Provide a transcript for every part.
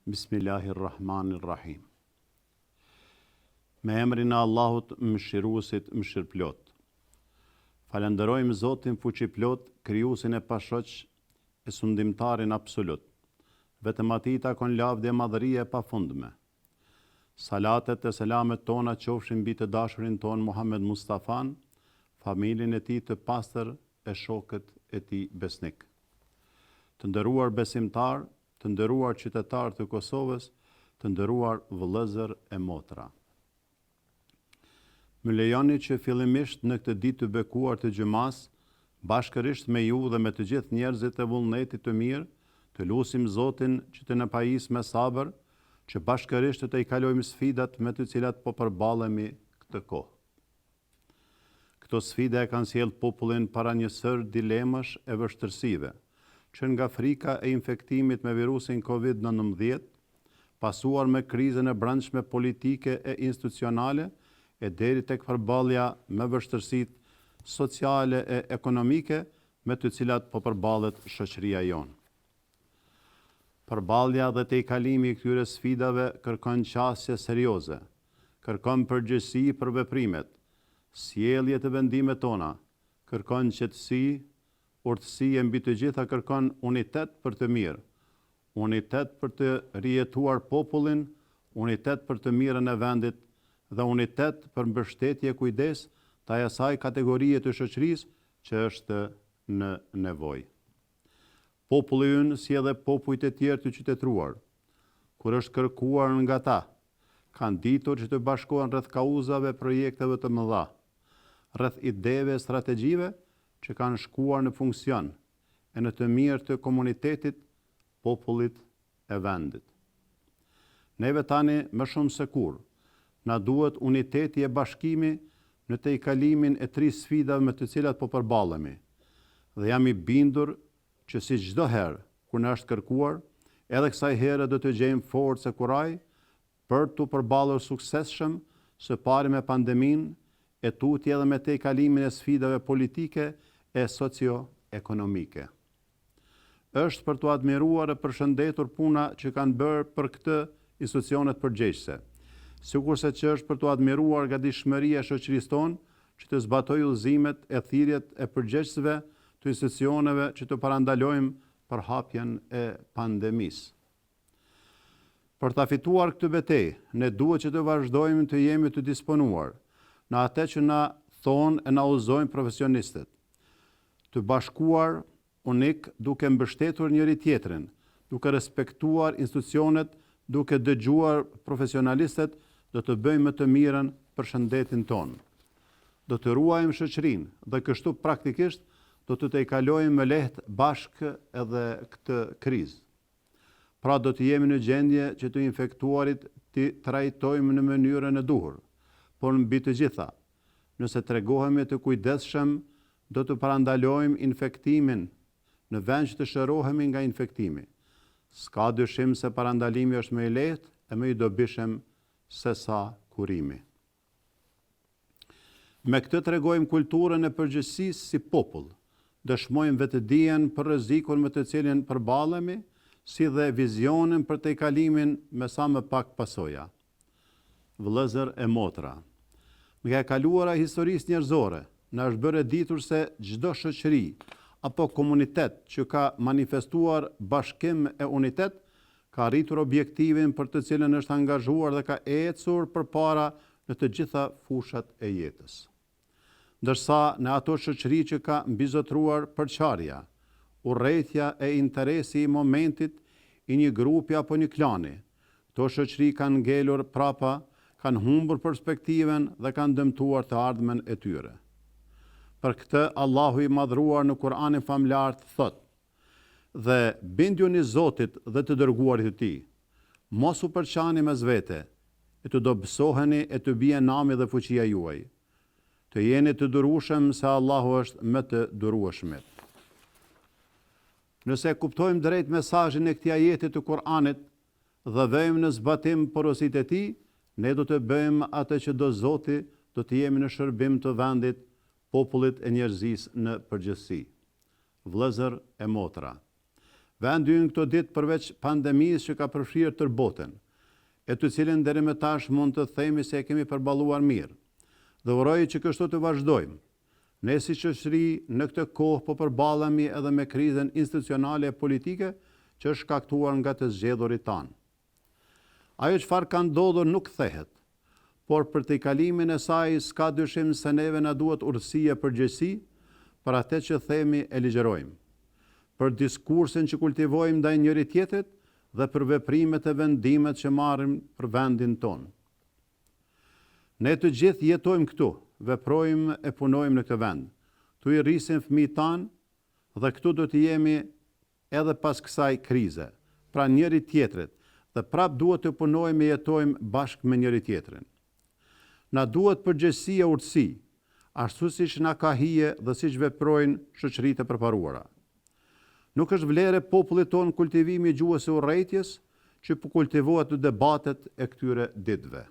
Bismillahirrahmanirrahim. Me emrin e Allahut mëshiruesit mëshirëplot. Falenderojmë Zotin fuqiplot, krijuesin e pashoq e sundimtarin absolut. Vetëm atij takon lavdë e madhëria e pafundme. Salatet e selamet tona qofshin mbi të dashurin ton Muhammed Mustafan, familjen e tij të pastër e shokët e tij besnik. Të nderuar besimtar, të nderuar qytetar të Kosovës, të nderuar vëllezër e motra. Më lejoni që fillimisht në këtë ditë të bekuar të xhumas, bashkërisht me ju dhe me të gjithë njerëzit e vullnetit të mirë, të lutim Zotin që të na pajisë me sabër, që bashkërisht të i kalojmë sfidat me të cilat po përballemi këtë kohë. Këto sfida e kanë sjellë popullin para një sër dilemash e vështirësive, që nga frika e infektimit me virusin COVID-19, pasuar me krizën e brendshme politike e institucionale, e deri tek përballja me vështirësitë sociale e ekonomike me të cilat po përballet shoqëria jonë. Përballja dhe tejkalimi i këtyre sfidave kërkon qasje serioze, kërkon përgjegjësi për veprimet, sjellje të vendimeve tona, kërkon qetësi, urtësi e mbi të gjitha kërkon unitet për të mirë, unitet për të rijetuar popullin, unitet për të mirën e vendit dhe unitet për mbështetje kujdes të asaj kategorie të shoqërisë që është në nevojë. Populli ynë, si edhe popujt e tjerë të qytetëruar, kur është kërkuar nga ta, kanë ditur që të bashkohen rreth kauzave, projekteve të mëdha, rreth ideve, strategjive që kanë shkuar në funksion e në të mirë të komunitetit, popullit e vendit. Neve tani më shumë se kur, na duhet uniteti e bashkimi në tejkalimin e 3 sfidave me të cilat po përballemi. Dhe jam i bindur që si çdo herë kur na është kërkuar, edhe kësaj here do të gjejmë forcë e kuraj për të përballur suksesshëm së pari me pandeminë, e tutje edhe me tejkalimin e sfidave politike e socio-ekonomike. Është për të admiruar e përshëndetur puna që kanë bërë për këtë institucionet përgjegjëse, sikurse që është për të admiruar gatishmëria e shoqërisë tonë që të zbatojë udhëzimet e thirrjet e përgjegjësve të institucioneve që të parandalojmë përhapjen e pandemisë. Për ta fituar këtë betejë, ne duhet që të vazhdojmë të jemi të disponuar në atë që na thonë e na udhëzojnë profesionistët, të bashkuar unik duke mbështetur njëri tjetrin, duke respektuar institucionet, duke dëgjuar profesionalistët, do të bëjmë më të mirën për shëndetin tonë. Do të ruajmë shoqërinë dhe kështu praktikisht do të tejkalojmë më lehtë bashkë edhe këtë krizë. Pra do të jemi në gjendje që të infektuarit të trajtojmë në mënyrën e duhur, por mbi të gjitha, nëse tregohemi të kujdesshëm, do të parandalojmë infektimin në vend që të shërohemi nga infektimi. S'ka dyshim se parandalimi është më i lehtë e më i dobishëm se sa kurimi. Me këtë tregojmë kulturën e përgjegjësisë si popull, dëshmojmë vetëdijen për rrezikun me të cilin përballemi, si dhe vizionin për tejkalimin me sa më pak pasoja. Vëllezër e motra, nga e kaluara historisë njerëzore, na është bërë ditur se çdo shoqëri apo komunitet që ka manifestuar bashkim e unitet, ka arritur objektivin për të cilën është angazhuar dhe ka ecur përpara në të gjitha fushat e jetës. Ndërsa në ato shoqëri që ka mbizotruar përçarja, urrejtja e interesi i momentit i një grupi apo një klani, këto shoqëri kanë ngelur prapa, kanë humbur perspektiven dhe kanë dëmtuar të ardhmen e tyre. Për këtë Allahu i madhruar në Kur'anin famlar thot: "Dhe bindjuni Zotit dhe të dërguarit të tij, mos u përçani mes vete, e të dobësoheni e të bie nami dhe fuqia juaj. Të jeni të durueshëm se Allahu është më të durueshmit." Nëse kuptojmë drejt mesazhin e këtij ajeti të Kur'anit dhe vëmë në zbatim porositë e tij, ne do të bëjmë atë që do Zoti, do të jemi në shërbim të vendit, popullit e njerëzisë në përgjithësi. Vëllezër e motra, vendi ynë këto ditë përveç pandemisë që ka përfshirë tërë botën, e të cilën deri më tash mund të themi se e kemi përballuar mirë, dhe uroj që kështu të vazhdojmë. Ne si shoqëri në këtë kohë po përballemi edhe me krizën institucionale e politike që është shkaktuar nga të zgjedhurit tanë. Ajo çfarë ka ndodhur nuk kthehet, por për të kalimin e saj s'ka dyshim se neve na duhet urtësi e përgjegjësi për atë që themi e ligjerojmë, për diskursin që kultivojmë ndaj njëri tjetrit dhe për veprimet e vendimet që marrim për vendin tonë. Ne të gjithë jetojmë këtu, veprojmë e punojmë në këtë vend. Tu i rrisim fëmijët tanë dhe këtu do të jemi edhe pas kësaj krize, pra njëri tjetrit, dhe prap duhet të punojmë e jetojmë bashkë me njëri tjetrin. Na duhet përgjegjësi e urtësi, ashtu siç na ka hije dhe siç veprojnë shoqëritë e përparuara. Nuk është vlerë e popullit tonë kultivimi i gjuhës së urrëties që po kultivohet në debatet e këtyre ditëve.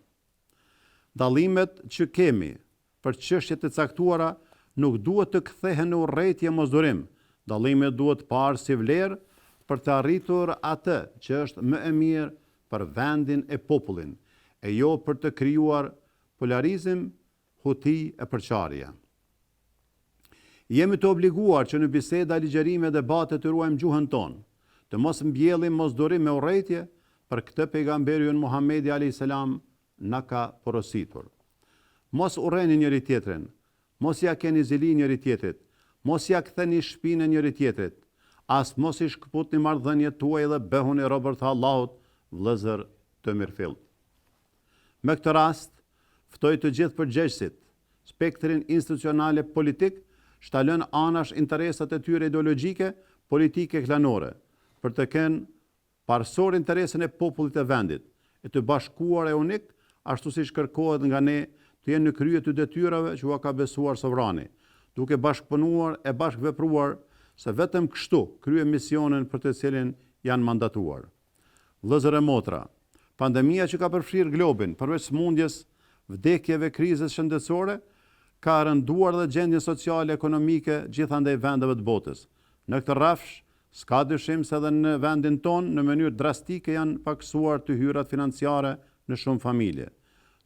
Dallimet që kemi për çështje të caktuara nuk duhet të kthehen në urrëtie mosdurim. Dallimet duhet parë si vlerë për të arritur atë që është më e mirë për vendin e popullin, e jo për të krijuar polarizim, huti e përçarje. Jemi të obliguar që në biseda, ligjerime, debate të ruajmë gjuhën tonë, të mos mbjellim mosdurim me urrëtie, për këtë pejgamberi ynë Muhamedi alayhis salam na ka porositur. Mos urreni njëri tjetrin, mos ja keni zili njëri tjetrit, mos ja ktheni shpinën njëri tjetrit, as mos i shkputni marrëdhëniet tuaja dhe bëhuni robër të Allahut, vëllezër të mirëfillt. Me këtë rast, ftoj të gjithë përgjegjësit, spektrin institucionale politik, shtalën anash interesat e tyre ideologjike, politike klanore, për të kenë parsor interesin e popullit e vendit, e të bashkuar e unik, ashtu siç kërkohet nga ne të jenë në krye të detyrave që u ka besuar sovrani, duke bashkëpunuar e bashkëvepruar, se vetëm kështu krye misionin për të cilin janë mandatuar. Vëllezër e motra, pandemia që ka përfshirë globin, përveç smundjes, vdekjeve, krizës shëndetësore, ka rënduar dhe gjendjen sociale ekonomike gjithandej vendeve të botës. Në këtë rrafsh, s'ka dyshim se edhe në vendin tonë në mënyrë drastike janë paksuar të hyrat financiare në shumë familje,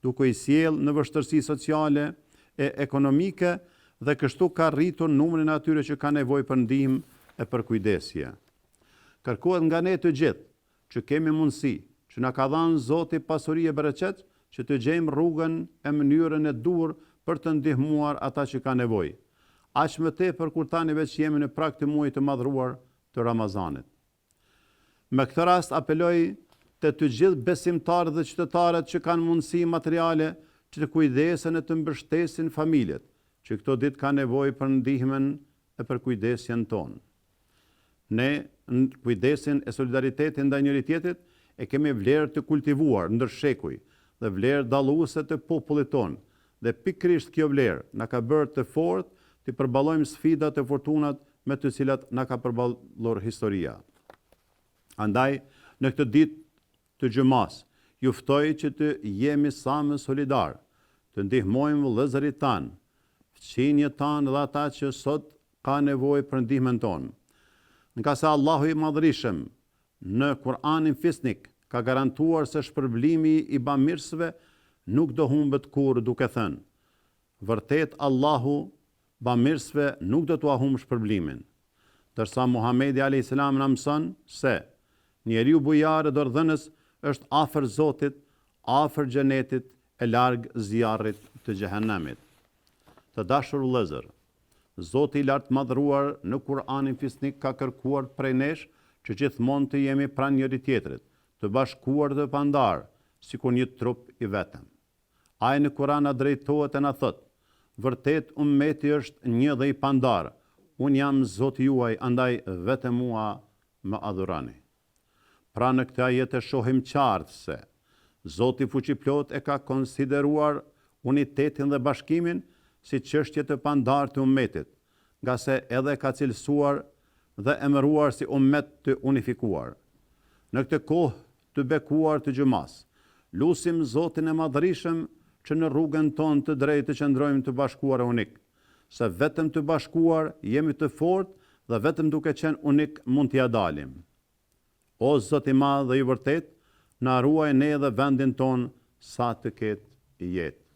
duke i sjellë në vështirësi sociale e ekonomike dhe kështu ka rritur numrin e atyre që ka nevojë për ndihmë e për kujdesje. Kërkohet nga ne të gjithë që kemi mundësi, që na ka dhënë Zoti pasuri e bereqet, që të gjejmë rrugën e mënyrën e duhur për të ndihmuar ata që ka nevojë. Aq më tepër kur tani veç jemi në prag të muajit të madhruar të Ramazanit. Me këtë rast apeloj të gjithë besimtarët dhe qytetarët që kanë mundësi materiale që të kujdesen e të mbështesin familjet, që këto ditë ka nevojë për ndihmën e për kujdesjen tonë. Ne, në kujdesin e solidaritetin ndaj njëri tjetrit, e kemi vlerë të kultivuar ndër shekuj dhe vlerë dalluese të popullit tonë, dhe pikërisht kjo vlerë na ka bërë të fortë të përballojmë sfidat e fortunat me të cilat na ka përballur historia. Andaj, në këtë ditë të xhumas, ju ftoj që të jemi sa më solidar, të ndihmojmë vëllezërit tanë, fëmijët tanë dhe ata që sot ka nevojë për ndihmën tonë. Nga se Allahu i Madhërisëm në Kur'anin Fisnik ka garantuar se shpërblimi i bamirësve nuk do humbet kurrë, duke thënë: vërtet Allahu bamirësve nuk do t'ua humbë shpërblimin. Ndërsa Muhamedi alayhis salam na mëson se njeriu bujar e dorëdhënës është afër Zotit, afër xhenetit, e larg zjarrit të xhehenemit. Të dashur vëllezër, Zoti i lartë madhruar në Kur'anin Fisnik ka kërkuar prej nesh që gjithmonë të jemi pranë njëri tjetrit, të bashkuar dhe pandar, sikur një trup i vetëm. Ai në Kur'an na drejtohet e na thot: vërtet ummeti është një dhe i pandar, unë jam Zoti juaj, andaj vetëm mua më adhuroni. Pra në këtë ajet e shohim qartë se Zoti fuqiplot e ka konsideruar unitetin dhe bashkimin si çështje të pandar të ummetit, nga se edhe ka cilësuar dhe emëruar si ummet të unifikuar. Në këtë kohë të bekuar të xhumas, lusim Zotin e Madhërisëm që në rrugën tonë të drejtë të qëndrojmë të bashkuar e unik, se vetëm të bashkuar jemi të fortë dhe vetëm duke qenë unik mund t'ja dalim. O Zot i madh dhe i vërtet, na ruaj ne dhe vendin ton sa të ketë jetë.